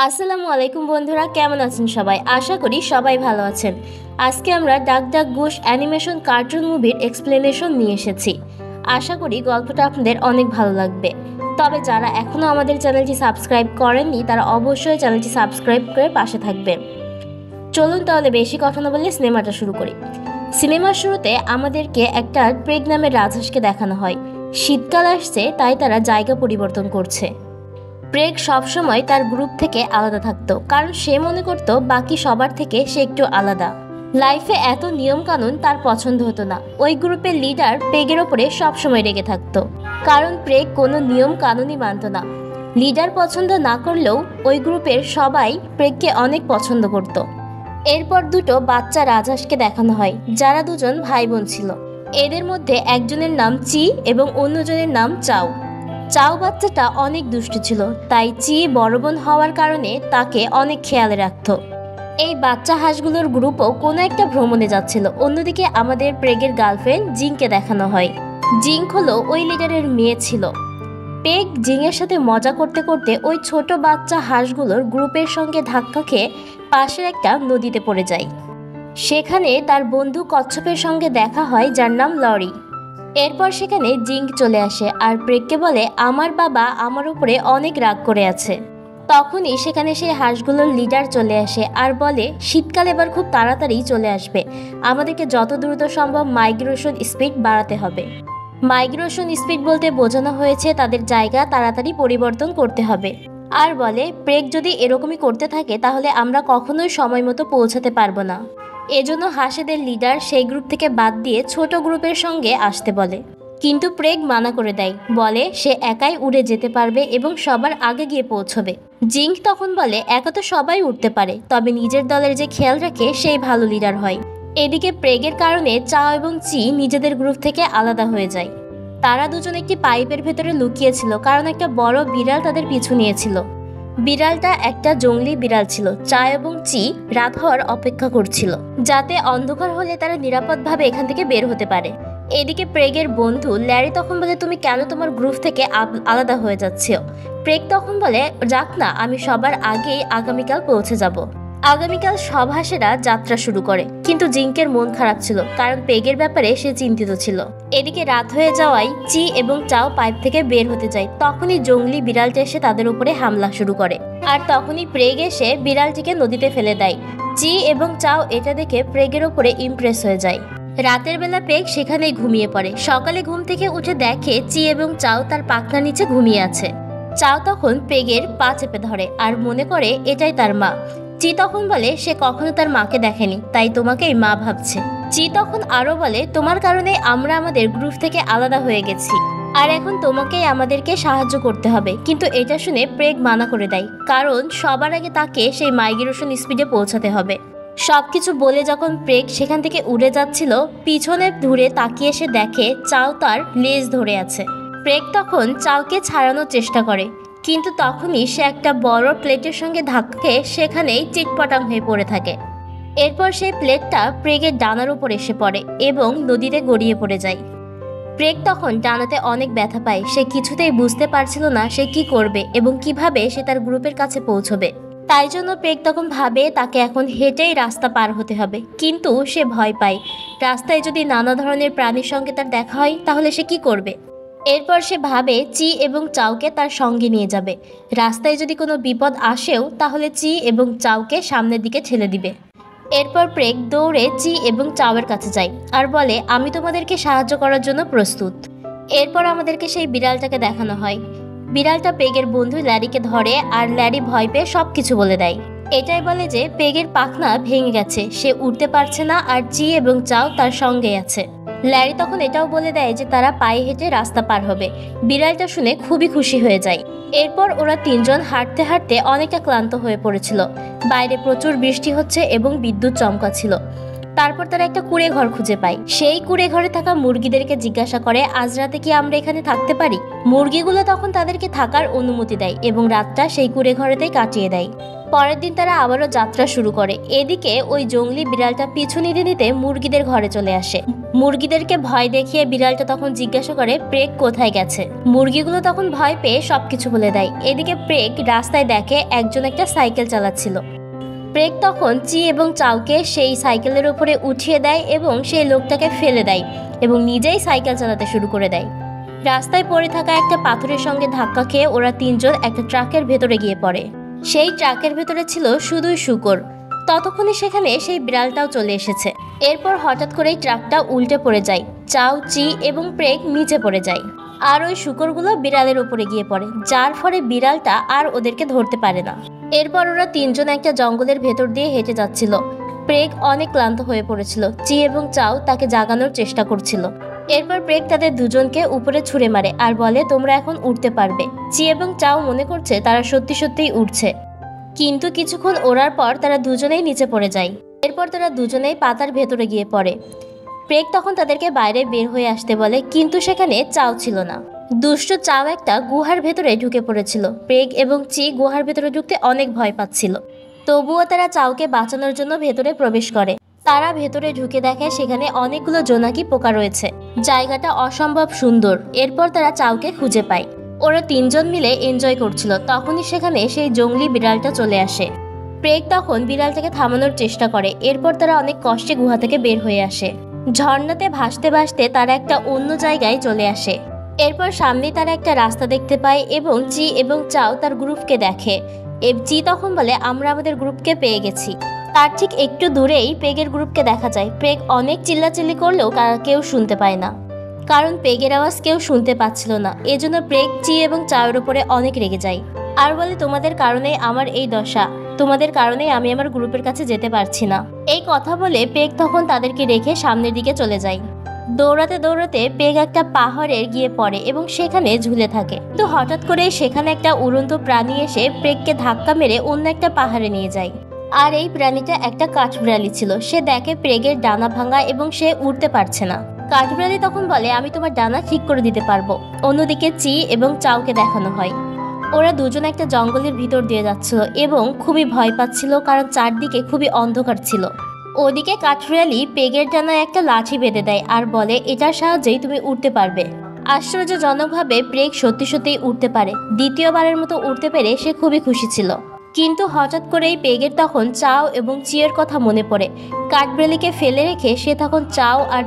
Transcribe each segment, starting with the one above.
আসসালামু আলাইকুম বন্ধুরা, কেমন আছেন সবাই? আশা করি সবাই ভালো আছেন। আজকে আমরা ডাক ডাক গোশ অ্যানিমেশন কার্টুন মুভির এক্সপ্লেনেশন নিয়ে এসেছি। আশা করি গল্পটা আপনাদের অনেক ভালো লাগবে। তবে যারা এখনও আমাদের চ্যানেলটি সাবস্ক্রাইব করেননি তারা অবশ্যই চ্যানেলটি সাবস্ক্রাইব করে পাশে থাকবেন। চলুন তাহলে বেশি কথা না বলে সিনেমাটা শুরু করি। সিনেমার শুরুতে আমাদেরকে একটা প্রেগ নামের রাজহাঁসকে দেখানো হয়। শীতকাল আসছে, তাই তারা জায়গা পরিবর্তন করছে। প্রেগ সবসময় তার গ্রুপ থেকে আলাদা থাকতো, কারণ সে মনে করত বাকি সবার থেকে সে একটু আলাদা। লাইফে এত নিয়ম কানুন তার পছন্দ হতো না। ওই গ্রুপের লিডার প্রেগের ওপরে সবসময় রেগে থাকতো, কারণ প্রেগ কোনো নিয়ম কানুনই মানত না। লিডার পছন্দ না করলেও ওই গ্রুপের সবাই প্রেগকে অনেক পছন্দ করত। এরপর দুটো বাচ্চা রাজহাঁসকে দেখানো হয়, যারা দুজন ভাই বোন ছিল। এদের মধ্যে একজনের নাম চি এবং অন্যজনের নাম চাও। চাও বাচ্চাটা অনেক দুষ্টু ছিল, তাই চি বড় বোন হওয়ার কারণে তাকে অনেক খেয়ালে রাখত। এই বাচ্চা হাঁসগুলোর গ্রুপও কোনো একটা ভ্রমণে যাচ্ছিল। অন্যদিকে আমাদের প্রেগের গার্লফ্রেন্ড জিংকে দেখানো হয়। জিং হলো ওই লিডারের মেয়ে ছিল। পেগ জিংয়ের সাথে মজা করতে করতে ওই ছোট বাচ্চা হাঁসগুলোর গ্রুপের সঙ্গে ধাক্কা খেয়ে পাশের একটা নদীতে পড়ে যায়। সেখানে তার বন্ধু কচ্ছপের সঙ্গে দেখা হয়, যার নাম লরি। এরপর সেখানে জিং চলে আসে আর প্রেগকে বলে, আমার বাবা আমার উপরে অনেক রাগ করে আছে। তখনই সেখানে সেই হাঁসগুলোর লিডার চলে আসে আর বলে, শীতকাল এবার খুব তাড়াতাড়ি চলে আসবে, আমাদেরকে যত দ্রুত সম্ভব মাইগ্রেশন স্পিড বাড়াতে হবে। মাইগ্রেশন স্পিড বলতে বোঝানো হয়েছে তাদের জায়গা তাড়াতাড়ি পরিবর্তন করতে হবে। আর বলে, প্রেগ যদি এরকমই করতে থাকে তাহলে আমরা কখনোই সময় মতো পৌঁছাতে পারবো না। এজন্য হাঁসেদের লিডার সেই গ্রুপ থেকে বাদ দিয়ে ছোট গ্রুপের সঙ্গে আসতে বলে। কিন্তু প্রেগ মানা করে দেয়, বলে সে একাই উড়ে যেতে পারবে এবং সবার আগে গিয়ে পৌঁছবে। জিং তখন বলে, একা তো সবাই উঠতে পারে, তবে নিজের দলের যে খেয়াল রাখে সেই ভালো লিডার হয়। এদিকে প্রেগের কারণে চাও এবং চি নিজেদের গ্রুপ থেকে আলাদা হয়ে যায়। তারা দুজন একটি পাইপের ভেতরে লুকিয়েছিল, কারণ একটা বড় বিড়াল তাদের পিছু নিয়েছিল। বিড়ালটা একটা জঙ্গলি বিড়াল ছিল। চা এবং চি রাত হওয়ার অপেক্ষা করছিল, যাতে অন্ধকার হলে তারা নিরাপদভাবে এখান থেকে বের হতে পারে। এদিকে প্রেগের বন্ধু ল্যারি তখন বলে, তুমি কেন তোমার গ্রুপ থেকে আলাদা হয়ে যাচ্ছ? প্রেগ তখন বলে, যাক না, আমি সবার আগেই আগামীকাল পৌঁছে যাব। আগামীকাল সব হাঁসেরা যাত্রা শুরু করে, কিন্তু জিঙ্কের মন খারাপ ছিল, কারণ প্রেগের ব্যাপারে সে চিন্তিত ছিল। এদিকে রাত হয়ে যাওয়ায় চি এবং চাও পাইপ থেকে বের হতে যায়। তখনই জঙ্গলি বিড়ালটা এসে তাদের উপরে হামলা শুরু করে, আর তখনই প্রেগ এসে বিড়ালটিকে নদীতে ফেলে দেয়। চি এবং চাও এটা দেখে প্রেগের উপরে ইমপ্রেস হয়ে যায়। রাতের বেলা প্রেগ সেখানেই ঘুমিয়ে পড়ে। সকালে ঘুম থেকে উঠে দেখে চি এবং চাও তার পাখনার নিচে ঘুমিয়ে আছে। চাও তখন প্রেগের পা চেপে ধরে আর মনে করে এটাই তার মা। চি তখন বলে, সে কখনো তার মাকে দেখেনি, তাই তোমাকেই মা ভাবছে। চি তখন আরো বলে, তোমার কারণে আমরা আমাদের গ্রুপ থেকে আলাদা হয়ে গেছি, আর এখন তোমাকেই আমাদেরকে সাহায্য করতে হবে। কিন্তু এটা শুনে প্রেগ মানা করে দেয়, কারণ সবার আগে তাকে সেই মাইগ্রেশন স্পিডে পৌঁছাতে হবে। সবকিছু বলে যখন প্রেগ সেখান থেকে উড়ে যাচ্ছিল, পিছনে ঘুরে তাকিয়ে সে দেখে চাও তার লেজ ধরে আছে। প্রেগ তখন চাওকে ছাড়ানোর চেষ্টা করে, কিন্তু তখনই সে একটা বড় প্লেটের সঙ্গে ধাক্কা খেয়ে সেখানেই চিটপটাং হয়ে পড়ে থাকে। এরপর সেই প্লেটটা প্রেগের ডানার উপর এসে পড়ে এবং নদীতে গড়িয়ে পড়ে যায়। প্রেগ তখন ডানাতে অনেক ব্যথা পায়। সে কিছুতেই বুঝতে পারছিল না সে কি করবে এবং কিভাবে সে তার গ্রুপের কাছে পৌঁছবে। তাই জন্য প্রেগ তখন ভাবে তাকে এখন হেঁটেই রাস্তা পার হতে হবে, কিন্তু সে ভয় পায়। রাস্তায় যদি নানা ধরনের প্রাণীর সঙ্গে তার দেখা হয় তাহলে সে কি করবে। এরপর সে ভাবে চি এবং চাওকে তার সঙ্গে নিয়ে যাবে। রাস্তায় যদি কোনো বিপদ আসেও তাহলে চি এবং চাওকে সামনের দিকে ঠেলে দিবে। এরপর প্রেগ দৌড়ে চি এবং চাওয়ের কাছে যায় আর বলে, আমি তোমাদেরকে সাহায্য করার জন্য প্রস্তুত। এরপর আমাদেরকে সেই বিড়ালটাকে দেখানো হয়। বিড়ালটা পেগের বন্ধু ল্যারিকে ধরে আর ল্যারি ভয় পেয়ে সব কিছু বলে দেয়। এটাই বলে যে পেগের পাখনা ভেঙে গেছে, সে উঠতে পারছে না, আর চি এবং চাও তার সঙ্গে আছে। ল্যারি তখন এটাও বলে দেয় যে তারা পায়ে হেঁটে রাস্তা পার হবে। বিড়ালটা শুনে খুবই খুশি হয়ে যায়। এরপর ওরা তিনজন হাঁটতে হাঁটতে অনেকটা ক্লান্ত হয়ে পড়েছিল। বাইরে প্রচুর বৃষ্টি হচ্ছে এবং বিদ্যুৎ চমকাচ্ছিল। তারপর তারা একটা কুঁড়ে ঘর খুঁজে পায়। সেই কুঁড়ে ঘরে থাকা মুরগিদেরকে জিজ্ঞাসা করে, আজ রাতে কি আমরা এখানে থাকতে পারি? মুরগিগুলো তখন তাদেরকে থাকার অনুমতি দেয় এবং রাতটা সেই কুঁড়ে ঘরেতেই কাটিয়ে দেয়। পরের দিন তারা আবারও যাত্রা শুরু করে। এদিকে ওই জঙ্গলি বিড়ালটা পিছু নিতে নিতে মুরগিদের ঘরে চলে আসে। মুরগিদেরকে ভয় দেখিয়ে বিড়ালটা তখন জিজ্ঞাসা করে প্রেগ কোথায় গেছে। মুরগিগুলো তখন ভয় পেয়ে সবকিছু বলে দেয়। এদিকে প্রেগ রাস্তায় দেখে একজন একটা সাইকেল চালাচ্ছিল। প্রেগ তখন চি এবং চাউকে সেই সাইকেলের উপরে উঠিয়ে দেয় এবং সেই লোকটাকে ফেলে দেয় এবং নিজেই সাইকেল চালাতে শুরু করে দেয়। রাস্তায় পড়ে থাকা একটা পাথরের সঙ্গে ধাক্কা খেয়ে ওরা তিনজন একটা ট্রাকের ভেতরে গিয়ে পড়ে। সেই ট্রাকের ভেতরে ছিল শুধুই শূকর। ততক্ষণে সেখানে সেই বিড়ালটাও চলে এসেছে। এরপর হঠাৎ করেই ট্রাকটা উল্টে পড়ে যায়। চাউ, চি এবং প্রেগ নিচে পড়ে যায় আর ওই শূকরগুলো বিড়ালের উপরে গিয়ে পড়ে, যার ফলে বিড়ালটা আর ওদেরকে ধরতে পারে না। এরপর ওরা তিনজন একটা জঙ্গলের ভেতর দিয়ে হেঁটে যাচ্ছিল। প্রেগ অনেক ক্লান্ত হয়ে পড়েছিল। চি এবং চাউ তাকে জাগানোর চেষ্টা করছিল। এরপর প্রেগ তাদের দুজনকে উপরে ছুঁড়ে মারে আর বলে তোমরা এখন উঠতে পারবে। চি এবং চাউ মনে করছে তারা সত্যি সত্যিই উঠছে, কিন্তু কিছুক্ষণ ওড়ার পর তারা দুজনেই নিচে পড়ে যায়। এরপর তারা দুজনেই পাতার ভেতরে গিয়ে পড়ে। প্রেগ তখন তাদেরকে বাইরে বের হয়ে আসতে বলে, কিন্তু সেখানে চাউ ছিল না। দুষ্ট চাউ একটা গুহার ভেতরে ঢুকে পড়েছিল। প্রেগ এবং চি গুহার ভেতরে ঢুকতে অনেক ভয় পাচ্ছিল, তবুও তারা চাউকে বাঁচানোর জন্য ভেতরে প্রবেশ করে। তারা ভেতরে ঢুকে দেখে সেখানে অনেকগুলো জোনাকি পোকা রয়েছে। জায়গাটা অসম্ভব সুন্দর। এরপর তারা চাউকে খুঁজে পায়। ওরা তিনজন মিলে এনজয় করছিল। তখনই সেখানে সেই জঙ্গলি বিড়ালটা চলে আসে। প্রেগ তখন বিড়ালটাকে থামানোর চেষ্টা করে। এরপর তারা অনেক কষ্টে গুহা থেকে বের হয়ে আসে। ঝর্ণাতে ভাসতে ভাসতে তারা একটা অন্য জায়গায় চলে আসে। এরপর সামনে তারা একটা রাস্তা দেখতে পায় এবং চি এবং চাও তার গ্রুপকে দেখে। চি তখন বলে আমরা আমাদের গ্রুপকে পেয়ে গেছি। তার ঠিক একটু দূরেই পেগের গ্রুপকে দেখা যায়। পেগ অনেক চিল্লাচিল্লি করলেও কেউ শুনতে পায় না, কারণ পেগের আওয়াজ কেউ শুনতে পাচ্ছিল না। এজন্য পেগ চি এবং চাওয়ের উপরে অনেক রেগে যায় আর বলে তোমাদের কারণেই আমার এই দশা, তোমাদের কারণেই আমি আমার গ্রুপের কাছে যেতে পারছি না। এই কথা বলে পেগ তখন তাদেরকে রেখে সামনের দিকে চলে যায়। দৌড়াতে দৌড়াতে পেগ একটা পাহাড়ে গিয়ে পড়ে এবং সেখানে ঝুলে থাকে। তো হঠাৎ করে সেখানে একটা উড়ন্ত প্রাণী এসে পেগকে ধাক্কা মেরে অন্য একটা পাহাড়ে নিয়ে যায়। আর এই প্রাণীটা একটা কাঠবিড়ালি ছিল। সে দেখে পেগের ডানা ভাঙা এবং সে উঠতে পারছে না। কাঠবিড়ালি তখন বলে আমি তোমার ডানা ঠিক করে দিতে পারবো। অন্যদিকে চি এবং চাউকে দেখানো হয়। ওরা দুজন একটা জঙ্গলের ভিতর দিয়ে যাচ্ছিল এবং খুবই ভয় পাচ্ছিল, কারণ চারদিকে খুবই অন্ধকার ছিল। ওদিকে কাঠবিড়ালি পেগের ডানায় একটা লাঠি বেঁধে দেয় আর বলে এটার সাহায্যেই তুমি উঠতে পারবে। আশ্চর্যজনকভাবে প্রেগ সত্যি সত্যিই উঠতে পারে। দ্বিতীয়বারের মতো উঠতে পেরে সে খুবই খুশি ছিল। কিন্তু হঠাৎ করেই পেগের তখন চাও এবং চিয়ের কথা মনে পড়ে। কাঠবিড়ালিকে ফেলে রেখে সে তখন চাও আর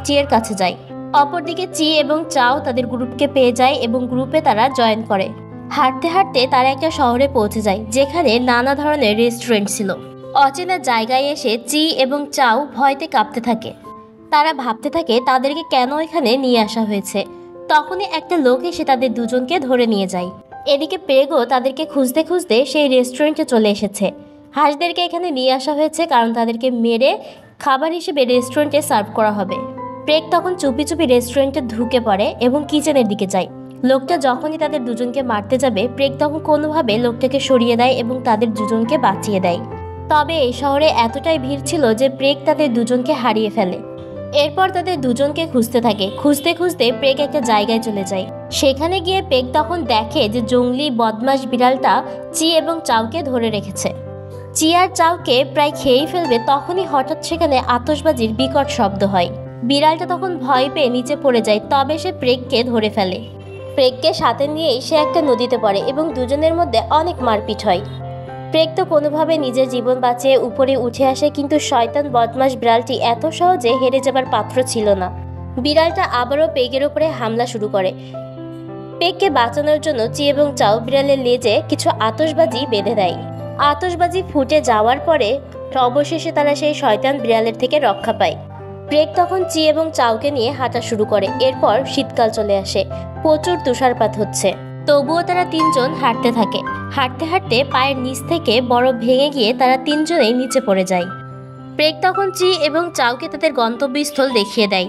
চিয়ের কাছে যায়। অপরদিকে চি এবং চাও তাদের গ্রুপকে পেয়ে যায় এবং গ্রুপে তারা জয়েন করে। হাঁটতে হাঁটতে তারা একটা শহরে পৌঁছে যায়, যেখানে নানা ধরনের রেস্টুরেন্ট ছিল। অচেনা জায়গায় এসে চি এবং চাও ভয়তে কাঁপতে থাকে। তারা ভাবতে থাকে তাদেরকে কেন এখানে নিয়ে আসা হয়েছে। তখনই একটা লোক এসে তাদের দুজনকে ধরে নিয়ে যায়। এদিকে পেগও তাদেরকে খুঁজতে খুঁজতে সেই রেস্টুরেন্টে চলে এসেছে। হাঁসদেরকে এখানে নিয়ে আসা হয়েছে কারণ তাদেরকে মেরে খাবার হিসেবে রেস্টুরেন্টে সার্ভ করা হবে। পেগ তখন চুপি চুপি রেস্টুরেন্টে ঢুকে পড়ে এবং কিচেনের দিকে যায়। লোকটা যখনই তাদের দুজনকে মারতে যাবে, পেগ তখন কোনোভাবে লোকটাকে সরিয়ে দেয় এবং তাদের দুজনকে বাঁচিয়ে দেয়। তবে এই শহরে এতটাই ভিড় ছিল যে পেগ তাদের দুজনকে হারিয়ে ফেলে। এরপর তাদের দুজনকে খুঁজতে থাকে। খুঁজতে খুঁজতে পেগ একটা জায়গায় চলে যায়। সেখানে গিয়ে পেগ তখন দেখে যে জঙ্গলি বদমাশ বিড়ালটা চি এবং চাউকে ধরে রেখেছে। চি আর চাউকে প্রায় খেয়েই ফেলবে, তখনই হঠাৎ সেখানে আতশবাজির বিকট শব্দ হয়। বিড়ালটা তখন ভয় পেয়ে নিচে পড়ে যায়। তবে সে পেগকে ধরে ফেলে। পেগকে সাথে নিয়েই সে একটা নদীতে পড়ে এবং দুজনের মধ্যে অনেক মারপিট হয়। পেগ তো কোনোভাবে নিজের জীবন বাঁচিয়ে উপরে উঠে আসে, কিন্তু শয়তান বদমাশ বিড়ালটি এত সহজে হেরে যাবার পাত্র ছিল না। বিড়ালটা আবারও পেগের উপরে হামলা শুরু করে। পেগকে বাঁচানোর জন্য চি এবং চাও বিড়ালের লেজে কিছু আতশবাজি বেঁধে দেয়। আতশবাজি ফুটে যাওয়ার পরে অবশেষে তারা সেই শয়তান বিড়ালের থেকে রক্ষা পায়। পেগ তখন চি এবং চাউকে নিয়ে হাঁটা শুরু করে। এরপর শীতকাল চলে আসে। প্রচুর তুষারপাত হচ্ছে, তবুও তারা তিনজন হাঁটতে থাকে। হাঁটতে হাঁটতে পায়ের নিচ থেকে বরফ ভেঙে গিয়ে তারা তিনজনেই নিচে পড়ে যায়। পেগ তখন চি এবং চাউকে তাদের গন্তব্যস্থল দেখিয়ে দেয়,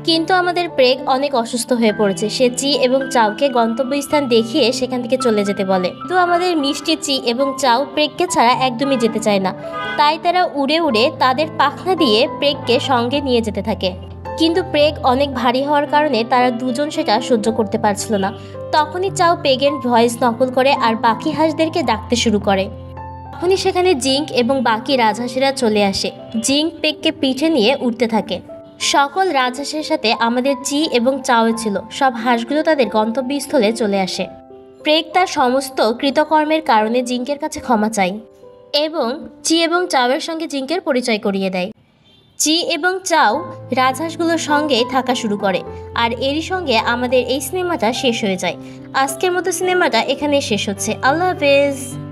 কিন্তু আমাদের পেগ অনেক অসুস্থ হয়ে পড়েছে। সে চি এবং চাউকে গন্তব্যস্থান দেখিয়ে সেখান থেকে চলে যেতে বলে। কিন্তু আমাদের মিষ্টি চি এবং চাউ পেগকে ছাড়া একদমই যেতে চায় না। তাই তারা উড়ে উড়ে তাদের পাখনা দিয়ে পেগকে সঙ্গে নিয়ে যেতে থাকে। কিন্তু পেগ অনেক ভারী হওয়ার কারণে তারা দুজন সেটা সহ্য করতে পারছিল না। তখনই চাও পেগের ভয়েস নকল করে আর বাকি হাঁসদেরকে ডাকতে শুরু করে। তখনই সেখানে জিঙ্ক এবং বাকি রাজহাঁসেরা চলে আসে। জিঙ্ক পেককে পিঠে নিয়ে উঠতে থাকে। সকল রাজহাঁসের সাথে আমাদের চি এবং চাও ছিল। সব হাঁসগুলো তাদের গন্তব্যস্থলে চলে আসে। প্রেক তার সমস্ত কৃতকর্মের কারণে জিঙ্কের কাছে ক্ষমা চায় এবং চি এবং চাওয়ের সঙ্গে জিঙ্কের পরিচয় করিয়ে দেয়। চি এবং চাও রাজহাঁসগুলোর সঙ্গেই থাকা শুরু করে, আর এরই সঙ্গে আমাদের এই সিনেমাটা শেষ হয়ে যায়। আজকের মতো সিনেমাটা এখানেই শেষ হচ্ছে। আল্লাহ হাফেজ।